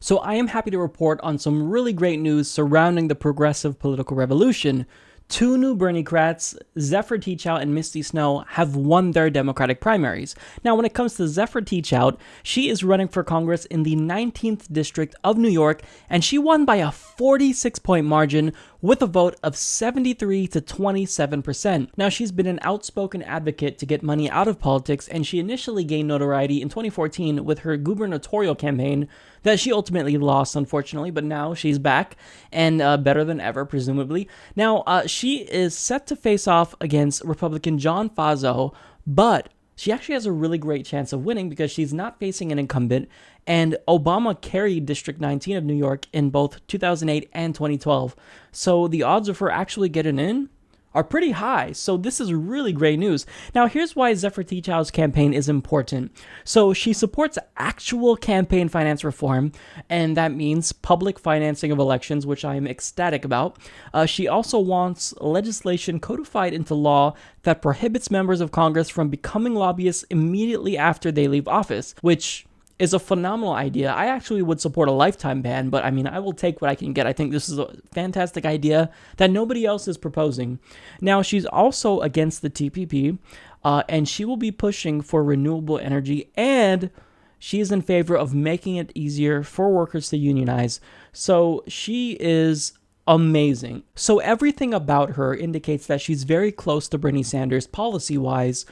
So I am happy to report on some really great news surrounding the progressive political revolution. Two new Bernie-crats, Zephyr Teachout and Misty Snow, have won their Democratic primaries. Now, when it comes to Zephyr Teachout, she is running for Congress in the 19th District of New York, and she won by a 46-point margin with a vote of 73 to 27%. Now, she's been an outspoken advocate to get money out of politics, and she initially gained notoriety in 2014 with her gubernatorial campaign that she ultimately lost, unfortunately, but now she's back and better than ever, presumably. Now, she is set to face off against Republican John Faso, but she actually has a really great chance of winning because she's not facing an incumbent, and Obama carried District 19 of New York in both 2008 and 2012. So the odds of her actually getting in are pretty high, so this is really great news. Now, here's why Zephyr Teachout's campaign is important. So she supports actual campaign finance reform, and that means public financing of elections, which I am ecstatic about. She also wants legislation codified into law that prohibits members of Congress from becoming lobbyists immediately after they leave office, which is a phenomenal idea. I actually would support a lifetime ban, but I mean, I will take what I can get. I think this is a fantastic idea that nobody else is proposing. Now, she's also against the TPP, and she will be pushing for renewable energy, and she is in favor of making it easier for workers to unionize. So she is amazing. So everything about her indicates that she's very close to Bernie Sanders policy-wise.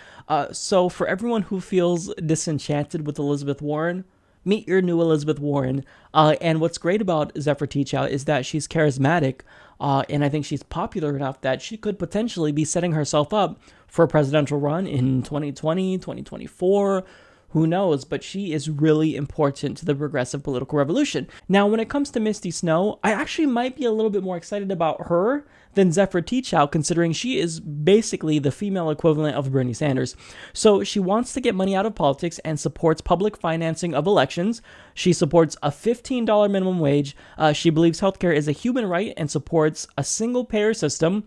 So for everyone who feels disenchanted with Elizabeth Warren, meet your new Elizabeth Warren. And what's great about Zephyr Teachout is that she's charismatic, and I think she's popular enough that she could potentially be setting herself up for a presidential run in 2020, 2024, who knows, but she is really important to the progressive political revolution. Now, when it comes to Misty Snow, I actually might be a little bit more excited about her than Zephyr Teachout, considering she is basically the female equivalent of Bernie Sanders. So she wants to get money out of politics and supports public financing of elections. She supports a $15 minimum wage. She believes healthcare is a human right and supports a single-payer system.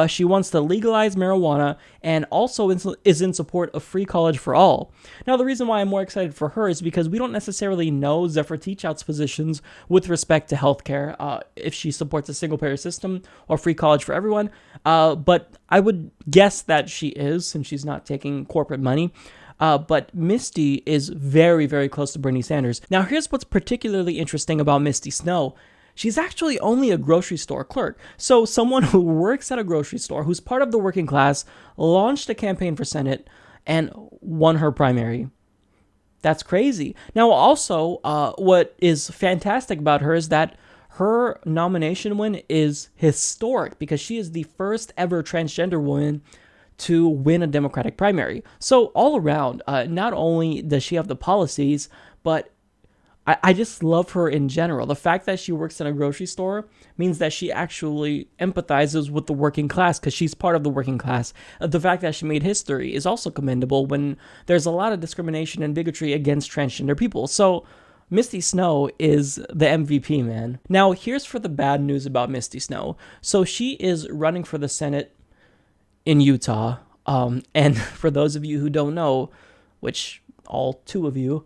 She wants to legalize marijuana and also is in support of free college for all. Now, the reason why I'm more excited for her is because we don't necessarily know Zephyr Teachout's positions with respect to healthcare, if she supports a single-payer system or free college for everyone, but I would guess that she is, since she's not taking corporate money. But Misty is very, very close to Bernie Sanders. Now, here's what's particularly interesting about Misty Snow. She's actually only a grocery store clerk. So someone who works at a grocery store, who's part of the working class, launched a campaign for Senate and won her primary. That's crazy. Now, also, what is fantastic about her is that her nomination win is historic because she is the first ever transgender woman to win a Democratic primary. So all around, not only does she have the policies, but I just love her in general. The fact that she works in a grocery store means that she actually empathizes with the working class because she's part of the working class. The fact that she made history is also commendable when there's a lot of discrimination and bigotry against transgender people. So Misty Snow is the MVP, man. Now, here's for the bad news about Misty Snow. So she is running for the Senate in Utah. And for those of you who don't know, which all two of you,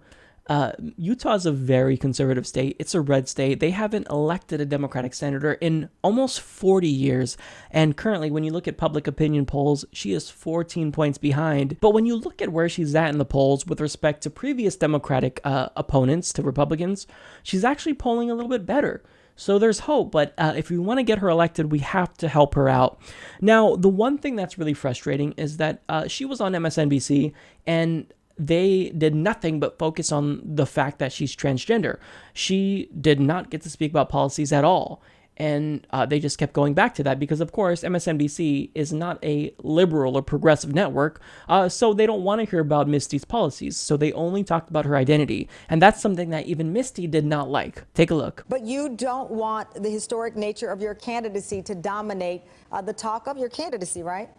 Utah is a very conservative state. It's a red state. They haven't elected a Democratic senator in almost 40 years. And currently, when you look at public opinion polls, she is 14 points behind. But when you look at where she's at in the polls with respect to previous Democratic opponents to Republicans, she's actually polling a little bit better. So there's hope, but if we want to get her elected, we have to help her out. Now, the one thing that's really frustrating is that she was on MSNBC, and they did nothing but focus on the fact that she's transgender. She did not get to speak about policies at all. And they just kept going back to that because, of course, MSNBC is not a liberal or progressive network, so they don't want to hear about Misty's policies. So they only talked about her identity. And that's something that even Misty did not like. Take a look. But you don't want the historic nature of your candidacy to dominate the talk of your candidacy, right?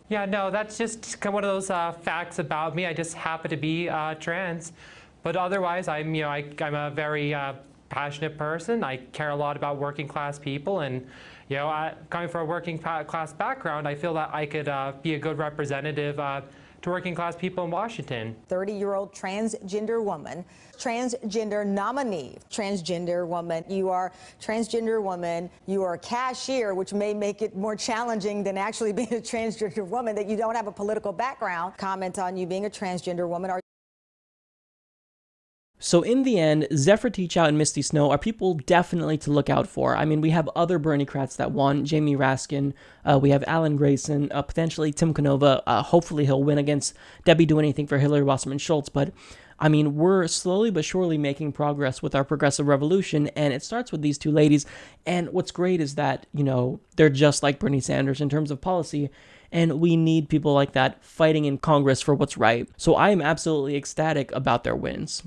Yeah, no, that's just one of those facts about me. I just happen to be trans. But otherwise, I'm a very passionate person. I care a lot about working class people, and coming from a working class background, I feel that I could be a good representative to working class people in Washington. 30-year-old transgender woman, transgender nominee, transgender woman. You are transgender woman. You are a cashier, which may make it more challenging than actually being a transgender woman, that you don't have a political background. Comment on you being a transgender woman. So in the end, Zephyr Teachout and Misty Snow are people definitely to look out for. I mean, we have other Bernie-crats that won, Jamie Raskin, we have Alan Grayson, potentially Tim Canova. Hopefully he'll win against Debbie Do Anything for Hillary Wasserman Schultz. But I mean, we're slowly but surely making progress with our progressive revolution, and it starts with these two ladies. And what's great is that, you know, they're just like Bernie Sanders in terms of policy, and we need people like that fighting in Congress for what's right. So I am absolutely ecstatic about their wins.